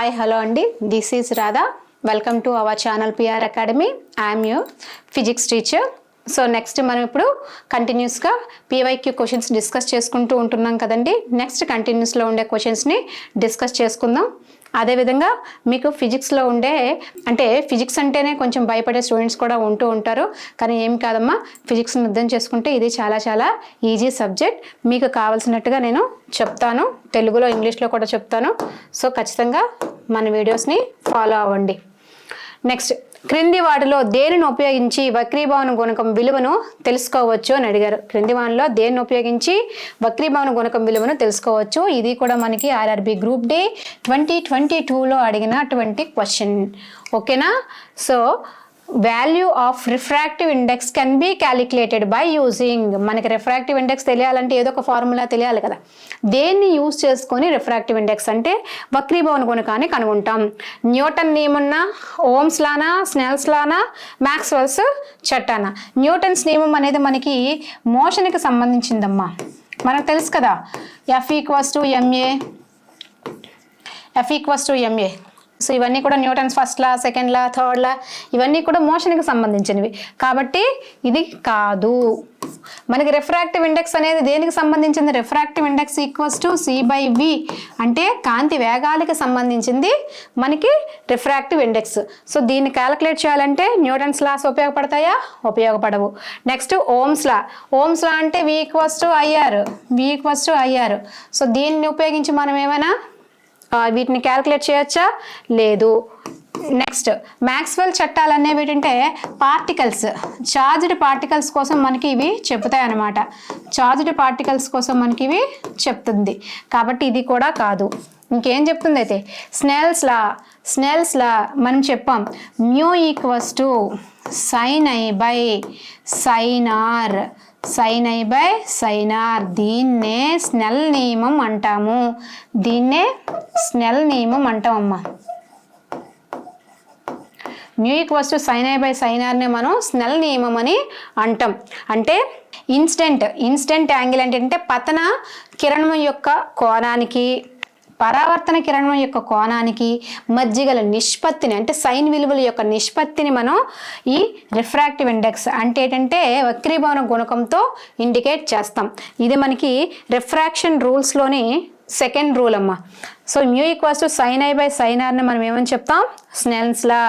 Hi, hello Andy. This is Radha. Welcome to our channel PR Academy. I am your physics teacher. So next మనం ఇప్పుడు కంటిన్యూస్గా PYQ questions discuss చేసుకుంటూ ఉంటున్నాం కదండి. Next కంటిన్యూస్లో ఉండే క్వశ్చన్స్ని డిస్కస్ చేసుకుందాం. అదేవిధంగా మీకు ఫిజిక్స్లో ఉండే అంటే ఫిజిక్స్ అంటేనే కొంచెం భయపడే స్టూడెంట్స్ కూడా ఉంటూ ఉంటారు. కానీ ఏం కాదమ్మా, ఫిజిక్స్ని అర్థం చేసుకుంటే ఇది చాలా చాలా ఈజీ సబ్జెక్ట్. మీకు కావాల్సినట్టుగా నేను చెప్తాను, తెలుగులో ఇంగ్లీష్లో కూడా చెప్తాను. సో ఖచ్చితంగా మన వీడియోస్ని ఫాలో అవ్వండి. నెక్స్ట్, క్రింది వాటిలో దేనిని ఉపయోగించి వక్రీభవన గుణకం విలువను తెలుసుకోవచ్చు అని అడిగారు. క్రింది వాటిలో దేనిని ఉపయోగించి వక్రీభవన గుణకం విలువను తెలుసుకోవచ్చు. ఇది కూడా మనకి ఆర్ఆర్బి గ్రూప్ డి 2022లో అడిగినటువంటి క్వశ్చన్. ఓకేనా? So value of refractive index can be calculated by using. మనకి రిఫ్రాక్టివ్ ఇండెక్స్ తెలియాలంటే ఏదో ఒక ఫార్ములా తెలియాలి కదా. దేన్ని యూజ్ చేసుకొని రిఫ్రాక్టివ్ ఇండెక్స్ అంటే వక్రీభవన గుణకాన్ని కనుగొంటాం. న్యూటన్ నియమన్నా, ఓమ్స్ లానా, స్నెల్స్ లానా, మ్యాక్స్వెల్స్ చట్టానా? న్యూటన్స్ నియమం అనేది మనకి మోషన్కి సంబంధించిందమ్మా, మనకు తెలుసు కదా. F equals to MA. So ఇవన్నీ కూడా Newton's first law, second law, third law, ఇవన్నీ కూడా మోషన్కి సంబంధించినవి కాబట్టి ఇది కాదు. మనకి రిఫ్రాక్టివ్ ఇండెక్స్ అనేది దేనికి సంబంధించింది? Refractive index equals to C/V అంటే కాంతి వేగాలకి సంబంధించింది మనకి రిఫ్రాక్టివ్ ఇండెక్స్. సో దీన్ని క్యాలిక్యులేట్ చేయాలంటే న్యూటన్స్ లాస్ ఉపయోగపడతాయా? ఉపయోగపడవు. నెక్స్ట్ ఓమ్స్ లా అంటే V equals to IR. So దీన్ని ఉపయోగించి మనం ఏమైనా వీటిని క్యాలిక్యులేట్ చేయొచ్చా? లేదు. నెక్స్ట్, మ్యాక్స్వెల్ చట్టాలు అనేవి ఏంటంటే పార్టికల్స్, చార్జ్డ్ పార్టికల్స్ కోసం మనకి ఇవి చెప్తాయి అన్నమాట. చార్జ్డ్ పార్టికల్స్ కోసం మనకి ఇవి చెప్తుంది కాబట్టి ఇది కూడా కాదు. ఇంకేం చెప్తుంది అయితే? స్నెల్స్ లా మనం చెప్పాం. Mu equals to sin I by sin R. దీన్నే స్నెల్ నియమం అంటాము. అమ్మా. Mu equals to sin I by sin R ని మనం స్నెల్ నియమం అని అంటాం. అంటే ఇన్స్టెంట్ యాంగిల్ అంటే పతన కిరణం యొక్క కోణానికి, పరావర్తన కిరణం యొక్క కోణానికి మధ్య గల నిష్పత్తిని అంటే సైన్ విలువల యొక్క నిష్పత్తిని మనం ఈ రిఫ్రాక్టివ్ ఇండెక్స్ అంటే ఏంటంటే వక్రీభవన గుణకంతో ఇండికేట్ చేస్తాం. ఇది మనకి రిఫ్రాక్షన్ రూల్స్లోని సెకండ్ రూల్ అమ్మా. So mu equals to sin I by sin R ని మనం ఏమని చెప్తాం? Snell's law.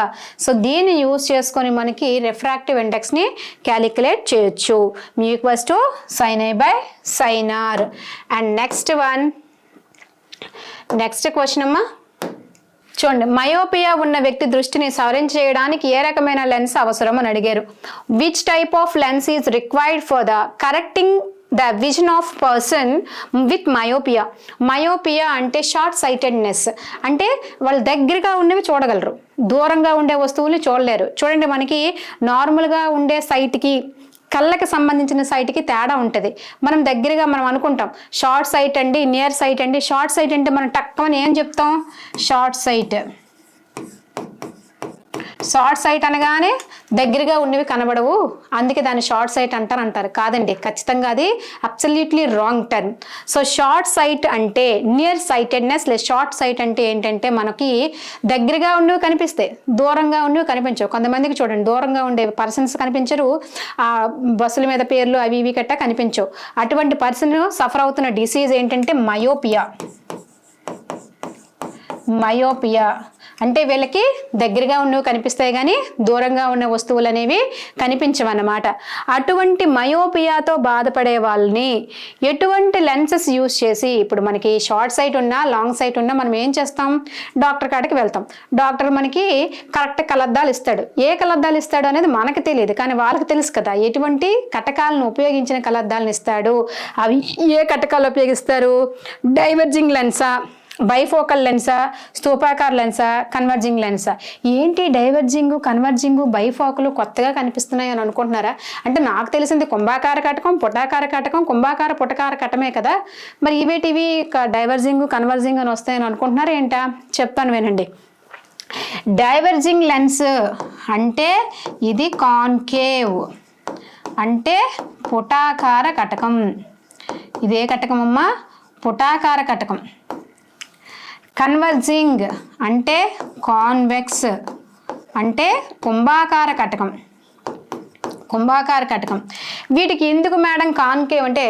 సో దీన్ని యూజ్ చేసుకొని మనకి రిఫ్రాక్టివ్ ఇండెక్స్ని క్యాలిక్యులేట్ చేయొచ్చు. Mu equals to sin I by sin R. And next question అమ్మా, చూడండి. మయోపియా ఉన్న వ్యక్తి దృష్టిని సవరించేయడానికి ఏ రకమైన లెన్స్ అవసరం అని అడిగారు. Which type of lens is required for the correcting the vision of person with myopia అంటే షార్ట్ సైటెడ్నెస్. అంటే వాళ్ళు దగ్గరగా ఉండేవి చూడగలరు, దూరంగా ఉండే వస్తువులు చూడలేరు. చూడండి, మనకి నార్మల్గా ఉండే సైట్కి, కళ్ళకి సంబంధించిన సైట్కి తేడా ఉంటుంది. మనం దగ్గరగా మనం అనుకుంటాం షార్ట్ సైట్ అండి, నియర్ సైట్ అండి. షార్ట్ సైట్ అంటే మనం టక్కమని ఏం చెప్తాం? షార్ట్ సైట్ అనగానే దగ్గరగా ఉన్నవి కనబడవు, అందుకే దాన్ని షార్ట్ సైట్ అంటారు. కాదండి, ఖచ్చితంగా అది absolutely wrong term. So short site అంటే నియర్ సైటెడ్నెస్ లేదా షార్ట్ సైట్ అంటే ఏంటంటే మనకి దగ్గరగా ఉండేవి కనిపిస్తాయి, దూరంగా ఉండేవి కనిపించవు. కొంతమందికి చూడండి దూరంగా ఉండే పర్సన్స్ కనిపించరు, ఆ బస్సుల మీద పేర్లు అవి ఇవి కట్ట కనిపించవు. అటువంటి పర్సన్ సఫర్ అవుతున్న డిసీజ్ ఏంటంటే మయోపియా. అంటే వీళ్ళకి దగ్గరగా ఉన్నవి కనిపిస్తాయి కానీ దూరంగా ఉన్న వస్తువులు అనేవి కనిపించవన్నమాట. అటువంటి మయోపియాతో బాధపడే వాళ్ళని ఎటువంటి లెన్సెస్ యూజ్ చేసి, ఇప్పుడు మనకి షార్ట్ సైట్ ఉన్నా లాంగ్ సైట్ ఉన్నా మనం ఏం చేస్తాం? డాక్టర్ కాడికి వెళ్తాం. డాక్టర్ మనకి కరెక్ట్ కలద్దాలు ఇస్తాడు. ఏ కలద్దాలు ఇస్తాడు అనేది మనకు తెలియదు, కానీ వాళ్ళకి తెలుసు కదా ఎటువంటి కటకాలను ఉపయోగించిన కలద్దాలను ఇస్తాడు. అవి ఏ కటకాలు ఉపయోగిస్తారు? డైవర్జింగ్ లెన్సా, బైఫోకల్ లెన్సా, స్తూపాకార లెన్సా, కన్వర్జింగ్ లెన్సా? ఏంటి డైవర్జింగ్, కన్వర్జింగ్, బైఫోకలు కొత్తగా కనిపిస్తున్నాయి అని అనుకుంటున్నారా? అంటే నాకు తెలిసింది కుంభాకార కటకం, పుటాకార కటకం, కుంభాకార పుటకార కటమే కదా. మరి ఇవేటివి డైవర్జింగ్, కన్వర్జింగ్ అని వస్తాయని అనుకుంటున్నారా ఏంటా? చెప్తాను వినండి. డైవర్జింగ్ లెన్స్ అంటే ఇది కాన్కేవ్ అంటే పుటాకార కటకం. ఇదే కటకం అమ్మా, పుటాకార కటకం. కన్వర్జింగ్ అంటే కాన్వెక్స్ అంటే కుంభాకార కటకం. కుంభాకార కటకం. వీటికి ఎందుకు మేడం కాన్కేవ్ అంటే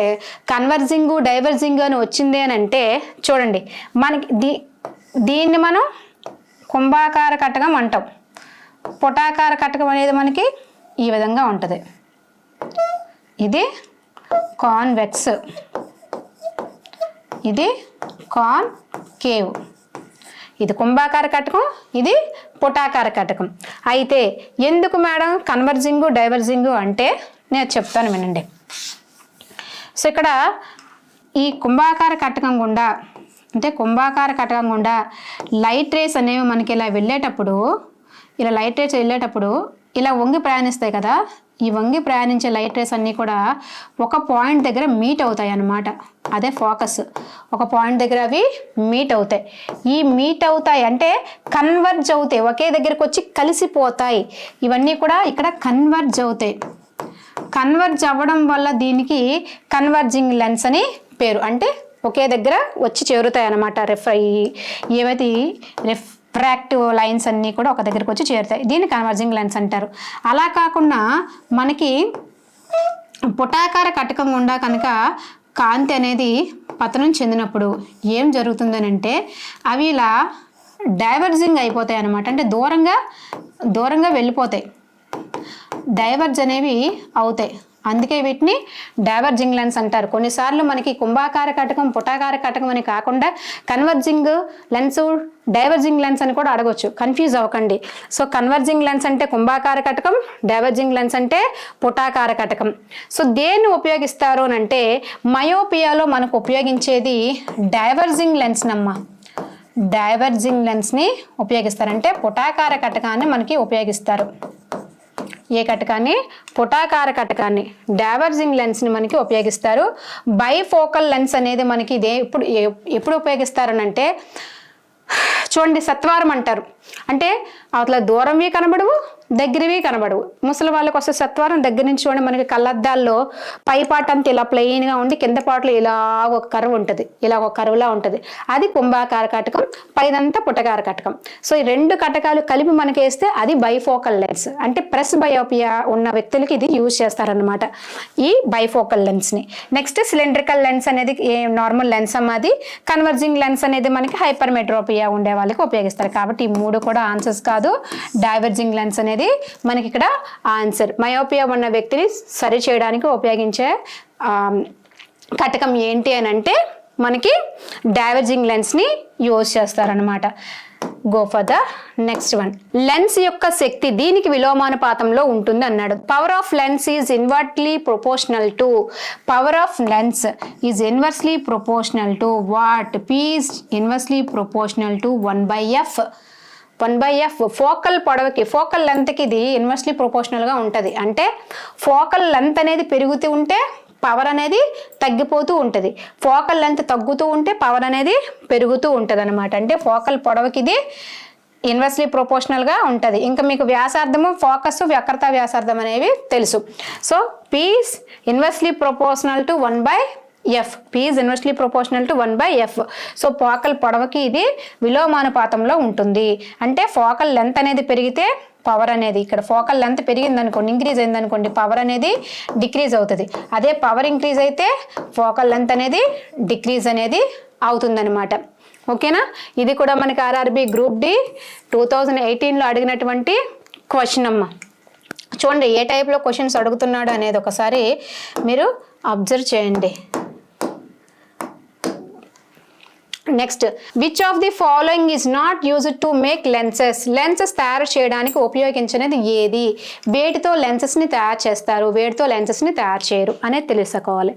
కన్వర్జింగ్ డైవర్జింగ్ అని వచ్చింది అని అంటే చూడండి, మనకి దీన్ని మనం కుంభాకార కటకం అంటాం. పుటాకార కటకం అనేది మనకి ఈ విధంగా ఉంటుంది. ఇది కాన్వెక్స్, ఇది కాన్కేవ్. ఇది కుంభాకార కటకం, ఇది పుటాకార కటకం. అయితే ఎందుకు మేడం కన్వర్జింగ్ డైవర్జింగ్ అంటే నేను చెప్తాను వినండి. సో ఇక్కడ ఈ కుంభాకార కటకం గుండా అంటే కుంభాకార కటకం గుండా లైట్ రేస్ అనేవి మనకి ఇలా వెళ్ళేటప్పుడు, ఇలా లైట్ రేస్ వెళ్ళేటప్పుడు ఇలా వంగి ప్రయాణిస్తాయి కదా. ఈ వంగి ప్రయాణించే లైట్ రేస్ అన్నీ కూడా ఒక పాయింట్ దగ్గర మీట్ అవుతాయి అన్నమాట. అదే ఫోకస్. ఒక పాయింట్ దగ్గర అవి మీట్ అవుతాయి. ఈ మీట్ అవుతాయి అంటే కన్వర్జ్ అవుతాయి, ఒకే దగ్గరకు వచ్చి కలిసిపోతాయి. ఇవన్నీ కూడా ఇక్కడ కన్వర్జ్ అవుతాయి. కన్వర్జ్ అవ్వడం వల్ల దీనికి కన్వర్జింగ్ లెన్స్ అని పేరు. అంటే ఒకే దగ్గర వచ్చి చేరుతాయి అన్నమాట. ఏవైతే రిఫ్రాక్టివ్ లైన్స్ అన్నీ కూడా ఒక దగ్గరకు వచ్చి చేరుతాయి. దీన్ని కన్వర్జింగ్ లెన్స్ అంటారు. అలా కాకుండా మనకి పుటాకార కటకం గుండా కనుక కాంతి అనేది పతనం చెందినప్పుడు ఏం జరుగుతుందని అంటే అవి ఇలా డైవర్జింగ్ అయిపోతాయి అన్నమాట. అంటే దూరంగా వెళ్ళిపోతాయి, డైవర్జ్ అనేవి అవుతాయి. అందుకే వీటిని డైవర్జింగ్ లెన్స్ అంటారు. కొన్నిసార్లు మనకి కుంభాకార కటకం పుటాకార కటకం అని కాకుండా కన్వర్జింగ్ లెన్స్ డైవర్జింగ్ లెన్స్ అని కూడా అడగొచ్చు. కన్ఫ్యూజ్ అవ్వకండి. సో కన్వర్జింగ్ లెన్స్ అంటే కుంభాకార కటకం, డైవర్జింగ్ లెన్స్ అంటే పుటాకార కటకం. సో దేన్ని ఉపయోగిస్తారు అని అంటే మయోపియాలో మనకు ఉపయోగించేది డైవర్జింగ్ లెన్స్ నమ్మా. డైవర్జింగ్ లెన్స్ని ఉపయోగిస్తారంటే పుటాకార కటకాన్ని మనకి ఉపయోగిస్తారు. ఏ కటకాన్ని? పుటాకార కటకాన్ని. డైవర్జింగ్ లెన్స్ని మనకి ఉపయోగిస్తారు. బైఫోకల్ లెన్స్ అనేది మనకి ఇదే ఎప్పుడు ఉపయోగిస్తారనంటే చూడండి, సత్వారం అంటారు. అంటే అవతల దూరంవి కనబడవు, దగ్గరవి కనబడవు. ముసలి వాళ్ళకి వస్తే సత్వారం దగ్గర నుంచి చూడండి, మనకి కళ్ళద్దాల్లో పై పాట అంతా ఇలా ప్లెయిన్గా ఉండి కింద పాటలో ఇలా ఒక కరువు ఉంటుంది, ఇలా ఒక కరువులా ఉంటుంది. అది కుంభాకార కటకం, పైదంతా పుటకార కటకం. సో ఈ రెండు కటకాలు కలిపి మనకి వేస్తే అది బైఫోకల్ లెన్స్. అంటే ప్రెస్ బయోపియా ఉన్న వ్యక్తులకి ఇది యూజ్ చేస్తారనమాట, ఈ బైఫోకల్ లెన్స్ని. నెక్స్ట్ సిలిండ్రికల్ లెన్స్ అనేది నార్మల్ లెన్స్ అమ్మ. అది కన్వర్జింగ్ లెన్స్ అనేది మనకి హైపర్మెట్రోపియా ఉండే వాళ్ళకి ఉపయోగిస్తారు. కాబట్టి ఈ మూడు కూడా ఆన్సర్స్ కాదు. డైవర్జింగ్ లెన్స్ అనేది మనకి ఇక్కడ ఆన్సర్. మయోపియా ఉన్న వ్యక్తిని సరి చేయడానికి ఉపయోగించే కటకం ఏంటి అని అంటే మనకి డైవర్జింగ్ లెన్స్ని యూజ్ చేస్తారనమాట. Go for the next one. Lens యొక్క శక్తి దీనికి విలోమానుపాతంలో ఉంటుంది అన్నాడు. Power of lens is invertly proportional to power of lens is inversely proportional to what? P is inversely proportional to 1/f. 1/f focal పొడవుకి, focal లెంత్కి ఇది ఇన్వర్స్లీ ప్రొపోర్షనల్గా ఉంటుంది. అంటే ఫోకల్ లెంత్ అనేది పెరుగుతూ ఉంటే పవర్ అనేది తగ్గిపోతూ ఉంటుంది, ఫోకల్ లెంత్ తగ్గుతూ ఉంటే పవర్ అనేది పెరుగుతూ ఉంటుంది అనమాట. అంటే ఫోకల్ పొడవుకి ఇది ఇన్వర్స్లీ ప్రొపోర్షనల్గా ఉంటుంది. ఇంకా మీకు వ్యాసార్థము, ఫోకస్, వక్రత వ్యాసార్థం అనేవి తెలుసు. So P is inversely proportional to 1/f. P is inversely proportional to 1/f. So focal పొడవుకి ఇది విలోమానుపాతంలో ఉంటుంది. అంటే ఫోకల్ లెంత్ అనేది పెరిగితే పవర్ అనేది, ఇక్కడ ఫోకల్ లెంత్ పెరిగింది అనుకోండి, ఇంక్రీజ్ అయింది అనుకోండి, పవర్ అనేది డిక్రీజ్ అవుతుంది. అదే పవర్ ఇంక్రీజ్ అయితే ఫోకల్ లెంత్ అనేది డిక్రీజ్ అనేది అవుతుందన్నమాట. ఓకేనా? ఇది కూడా మనకి ఆర్ఆర్బి గ్రూప్ డి 2018లో అడిగినటువంటి క్వశ్చన్ అమ్మ. చూడండి ఏ టైప్లో క్వశ్చన్స్ అడుగుతున్నాడు అనేది ఒకసారి మీరు అబ్జర్వ్ చేయండి. Next, which of the following is not used to make lenses? Lenses తయారు చేయడానికి ఉపయోగించినది ఏది? వేటితో లెన్సెస్ని తయారు చేస్తారు, వేటితో లెన్సెస్ని తయారు చేయరు అనేది తెలుసుకోవాలి.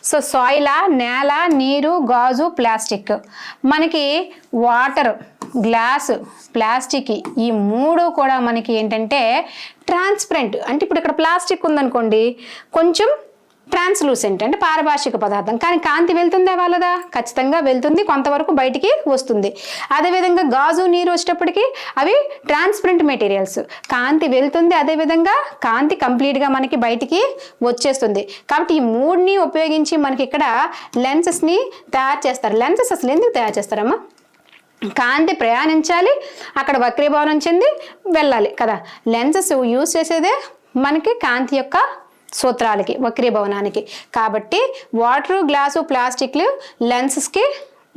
సో సాయిలా, నేల, నీరు, గాజు, ప్లాస్టిక్. మనకి వాటర్, గ్లాస్, ప్లాస్టిక్ ఈ మూడు కూడా మనకి ఏంటంటే ట్రాన్స్పరెంట్. అంటే ఇప్పుడు ఇక్కడ ప్లాస్టిక్ ఉందనుకోండి, కొంచెం ట్రాన్స్లూసెంట్ అంటే పారభాషిక పదార్థం, కానీ కాంతి వెళ్తుందా వాళ్ళదా? ఖచ్చితంగా వెళ్తుంది, కొంతవరకు బయటికి వస్తుంది. అదేవిధంగా గాజు, నీరు వచ్చేటప్పటికి అవి ట్రాన్స్పరెంట్ మెటీరియల్స్, కాంతి వెళ్తుంది, అదేవిధంగా కాంతి కంప్లీట్గా మనకి బయటికి వచ్చేస్తుంది. కాబట్టి ఈ మూడుని ఉపయోగించి మనకి ఇక్కడ లెన్సెస్ని తయారు చేస్తారు. లెన్సెస్ అసలు ఎందుకు తయారు చేస్తారమ్మా? కాంతి ప్రయాణించాలి, అక్కడ వక్రీభవనం చెంది వెళ్ళాలి కదా. లెన్సెస్ యూజ్ చేసేదే మనకి కాంతి యొక్క సూత్రాలకి, వక్రీభవనానికి. కాబట్టి వాటరు, గ్లాసు, ప్లాస్టిక్లు లెన్సెస్కి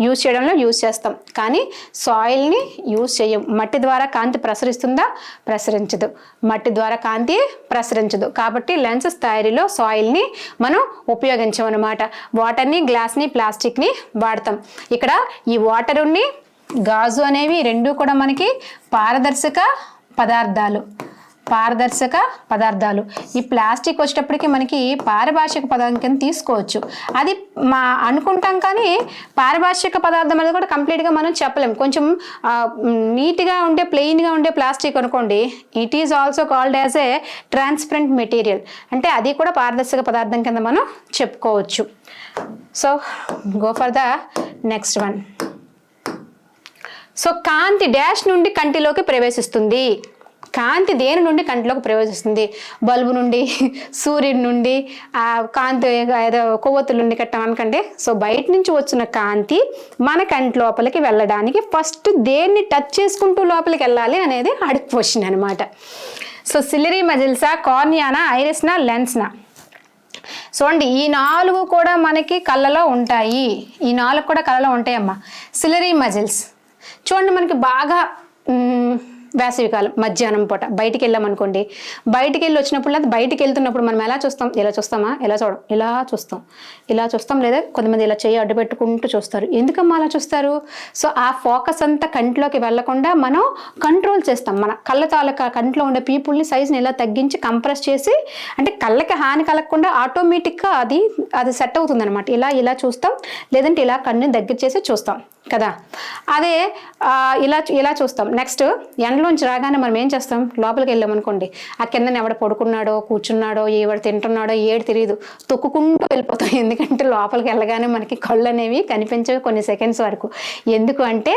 యూజ్ చేయడంలో యూజ్ చేస్తాం, కానీ సాయిల్ని యూజ్ చేయం. మట్టి ద్వారా కాంతి ప్రసరిస్తుందా? ప్రసరించదు. మట్టి ద్వారా కాంతి ప్రసరించదు. కాబట్టి లెన్సెస్ తయారీలో సాయిల్ని మనం ఉపయోగించమన్నమాట. వాటర్ని, గ్లాస్ని, ప్లాస్టిక్ని వాడతాం. ఇక్కడ ఈ వాటరుని, గాజు అనేవి రెండు కూడా మనకి పారదర్శక పదార్థాలు. ఈ ప్లాస్టిక్ వచ్చేటప్పటికి మనకి పారిభాషిక పదార్థం కింద తీసుకోవచ్చు. అది అనుకుంటాం, కానీ పారిభాషిక పదార్థం అనేది కూడా కంప్లీట్గా మనం చెప్పలేం. కొంచెం నీట్గా ఉండే, ప్లెయిన్గా ఉండే ప్లాస్టిక్ అనుకోండి, it is also called as a transparent material. అంటే అది కూడా పారదర్శక పదార్థం కింద మనం చెప్పుకోవచ్చు. So go for the next one. So కాంతి డాష్ నుండి కంటిలోకి ప్రవేశిస్తుంది. కాంతి దేని నుండి కంటిలోకి ప్రవేశిస్తుంది? బల్బు నుండి, సూర్యుడి నుండి, కాంతి ఏదో కొవ్వొత్తుల నుండి కట్టాం అనుకండి. సో బయట నుంచి వచ్చిన కాంతి మన కంటి లోపలికి వెళ్ళడానికి ఫస్ట్ దేన్ని టచ్ చేసుకుంటూ లోపలికి వెళ్ళాలి అనేది అడిగి క్వశ్చన్ అనమాట. సో సిలిరీ మజిల్సా, కార్నియానా, ఐరిస్నా, లెన్స్నా? చూడండి, ఈ 4 కూడా మనకి కళ్ళలో ఉంటాయి. ఈ 4 కూడా కళ్ళలో ఉంటాయమ్మా. సిలిరీ మజిల్స్ చూడండి, మనకి బాగా వేసవికాలం మధ్యాహ్నం పూట బయటికి వెళ్ళామనుకోండి, బయటికి వెళ్ళి వచ్చినప్పుడు లేదా బయటికి వెళ్తున్నప్పుడు మనం ఎలా చూస్తాం? ఇలా చూస్తామా? ఇలా చూస్తాం. లేదా కొంతమంది ఇలా చేయి అడ్డు పెట్టుకుంటూ చూస్తారు. ఎందుకమ్మా అలా చూస్తారు? సో ఆ ఫోకస్ అంతా కంట్లోకి వెళ్లకుండా మనం కంట్రోల్ చేస్తాం. మన కళ్ళ తాలూకా కంట్లో ఉండే పీపుల్ని సైజ్ని ఇలా తగ్గించి కంప్రెస్ చేసి, అంటే కళ్ళకి హాని కలగకుండా ఆటోమేటిక్గా అది సెట్ అవుతుంది అనమాట. ఇలా చూస్తాం, లేదంటే ఇలా కన్ను దగ్గర చేసి చూస్తాం కదా. అదే ఇలా చూస్తాం. నెక్స్ట్ ఎండలోంచి రాగానే మనం ఏం చేస్తాం? లోపలికి వెళ్ళామనుకోండి, ఆ కిందన ఎవడ పడుకున్నాడో, కూర్చున్నాడో, ఎవడు తింటున్నాడో ఏడు తెలియదు, తొక్కుకుంటూ వెళ్ళిపోతాం. ఎందుకంటే లోపలికి వెళ్ళగానే మనకి కళ్ళు అనేవి కనిపించవు కొన్ని సెకండ్స్ వరకు. ఎందుకు అంటే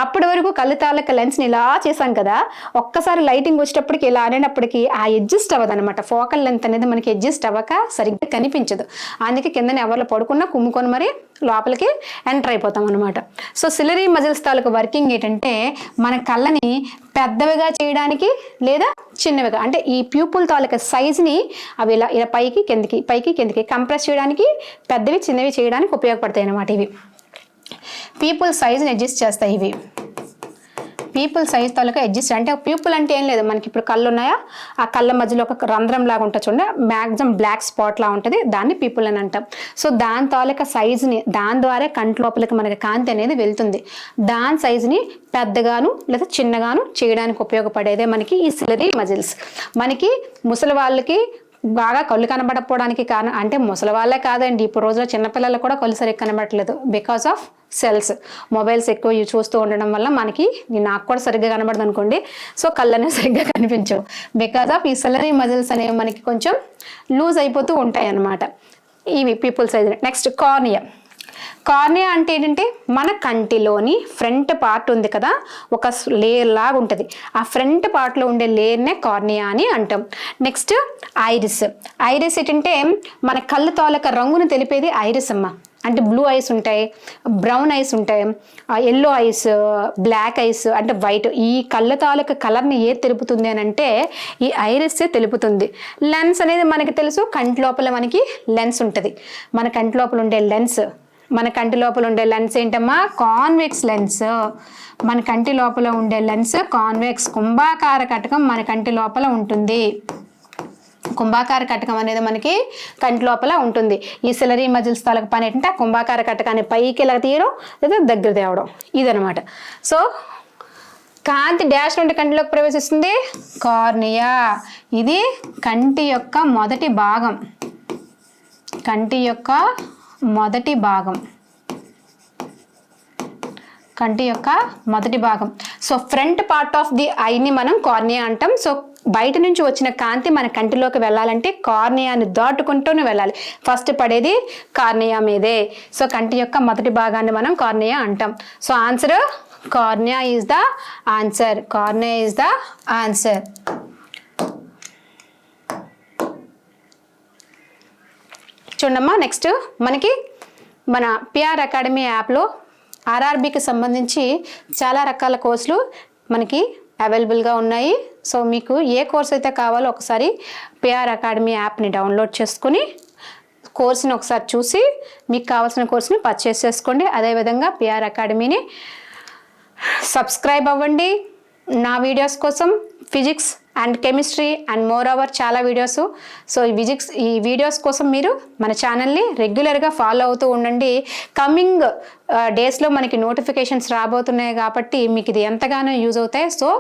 అప్పటి వరకు కళ్ళు తాలూకా లెన్స్ని ఇలా చేసాం కదా, ఒక్కసారి లైటింగ్ వచ్చేటప్పటికి ఇలా అనేటప్పటికి ఆ అడ్జస్ట్ అవ్వదు అనమాట. ఫోకల్ లెంత్ అనేది మనకి అడ్జస్ట్ అవ్వక సరిగ్గా కనిపించదు. అందుకే కిందన ఎవరిలో పడుకున్నా కుమ్ముకొని మరి లోపలికి ఎంటర్ అయిపోతాం అనమాట. సో సిలిరీ మజిల్స్ తాలూకు వర్కింగ్ ఏంటంటే మన కళ్ళని పెద్దవిగా చేయడానికి లేదా చిన్నవిగా, అంటే ఈ ప్యూపుల్ తాలూకా సైజ్ని అవి ఇలా పైకి కిందికి కంప్రెస్ చేయడానికి, పెద్దవి చిన్నవి చేయడానికి ఉపయోగపడతాయి అన్నమాట. ఇవి పీపుల్ సైజ్ని అడ్జస్ట్ చేస్తాయి. ఇవి పీపుల్ సైజ్ తాలూకా అడ్జస్ట్, అంటే పీపుల్ అంటే ఏం లేదు, మనకి ఇప్పుడు కళ్ళు ఉన్నాయా, ఆ కళ్ళ మధ్యలో ఒక రంధ్రం లాగా ఉంటుంది చూడండి, మ్యాక్సిమం బ్లాక్ స్పాట్ లా ఉంటుంది, దాన్ని పీపుల్ అని అంటాం. సో దాని తాలూకా సైజుని, దాని ద్వారా కంటి లోపలికి మనకి కాంతి అనేది వెళ్తుంది. దాని సైజుని పెద్దగాను లేదా చిన్నగాను చేయడానికి ఉపయోగపడేదే మనకి ఈ సిలిరీ మజిల్స్. మనకి ముసలి వాళ్ళకి బాగా కళ్ళు కనబడకపోవడానికి కారణం, అంటే ముసలి వాళ్ళే కాదండి, ఇప్పుడు రోజులో చిన్నపిల్లలకు కూడా కళ్ళు సరిగ్గా కనబడట్లేదు. బికాస్ ఆఫ్ సెల్స్, మొబైల్స్ ఎక్కువ చూస్తూ ఉండడం వల్ల మనకి, నాకు కూడా సరిగ్గా కనబడదు అనుకోండి, సో కళ్ళు అనేవి సరిగ్గా కనిపించవు. బికాస్ ఆఫ్ ఈ సిలిరీ మజిల్స్ అనేవి మనకి కొంచెం లూజ్ అయిపోతూ ఉంటాయి అన్నమాట. ఇవి people size. Next cornea. Cornea అంటే ఏంటంటే మన కంటిలోని ఫ్రంట్ పార్ట్ ఉంది కదా, ఒక లేయర్ లాగా ఉంటుంది. ఆ ఫ్రంట్ పార్ట్లో ఉండే లేయర్నే కార్నియా అని అంటాం. Next iris. ఐరిస్ ఏంటంటే మన కళ్ళు తాలూకా రంగును తెలిపేది ఐరిస్ అమ్మ. అంటే బ్లూ ఐస్ ఉంటాయి, బ్రౌన్ ఐస్ ఉంటాయి, ఎల్లో ఐస్, బ్లాక్ ఐస్ అంటే వైట్. ఈ కళ్ళ తాలూకా కలర్ని ఏది తెలుపుతుంది అని అంటే ఈ ఐరిస్ తెలుపుతుంది. లెన్స్ అనేది మనకి తెలుసు, కంటి లోపల మనకి లెన్స్ ఉంటుంది. మన కంటి లోపల ఉండే లెన్స్, మన కంటి లోపల ఉండే లెన్స్ ఏంటమ్మా? Convex lens. మన కంటి లోపల ఉండే లెన్స్ కాన్వెక్స్, కుంభాకార కటకం మన కంటి లోపల ఉంటుంది. కుంభాకార కటకం అనేది మనకి కంటి లోపల ఉంటుంది. ఈ సిలిరీ మజిల్స్ తాలూకు పని ఏంటంటే ఆ కుంభాకార కటకాన్ని పైకి ఇలా తీయడం లేదా దగ్గర తేవడం, ఇదనమాట. సో కాంతి డాష్ నుండి కంటిలోకి ప్రవేశిస్తుంది కార్నియా. ఇది కంటి యొక్క మొదటి భాగం. కంటి యొక్క మొదటి భాగం. So front part of the ఐని మనం కార్నియా అంటాం. సో బయట నుంచి వచ్చిన కాంతి మన కంటిలోకి వెళ్ళాలంటే కార్నియాని దాటుకుంటూనే వెళ్ళాలి. ఫస్ట్ పడేది కార్నియా మీదే. సో కంటి యొక్క మొదటి భాగాన్ని మనం కార్నియా అంటాం. So answer cornea is the answer. Cornea is the answer. చూడమ్మా, నెక్స్ట్ మనకి మన పిఆర్ అకాడమీ యాప్లో ఆర్ఆర్బికి సంబంధించి చాలా రకాల కోర్సులు మనకి అవైలబుల్గా ఉన్నాయి. సో మీకు ఏ కోర్స్ అయితే కావాలో ఒకసారి పిఆర్ అకాడమీ యాప్ని డౌన్లోడ్ చేసుకుని కోర్స్ని ఒకసారి చూసి మీకు కావాల్సిన కోర్స్ని పర్చేస్ చేసుకోండి. అదేవిధంగా పిఆర్ అకాడమీని సబ్స్క్రైబ్ అవ్వండి. నా వీడియోస్ కోసం physics and chemistry and more over చాలా వీడియోస్. సో ఈ వీడియోస్ కోసం మీరు మన ఛానల్ని రెగ్యులర్గా ఫాలో అవుతూ ఉండండి. కమింగ్ డేస్లో మనకి నోటిఫికేషన్స్ రాబోతున్నాయి కాబట్టి మీకు ఇది ఎంతగానో యూజ్ అవుతాయి. So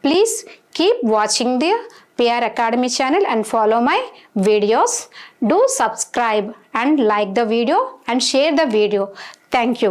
please keep watching the PR Academy channel and follow my videos. Do subscribe and like the video and share the video. Thank you.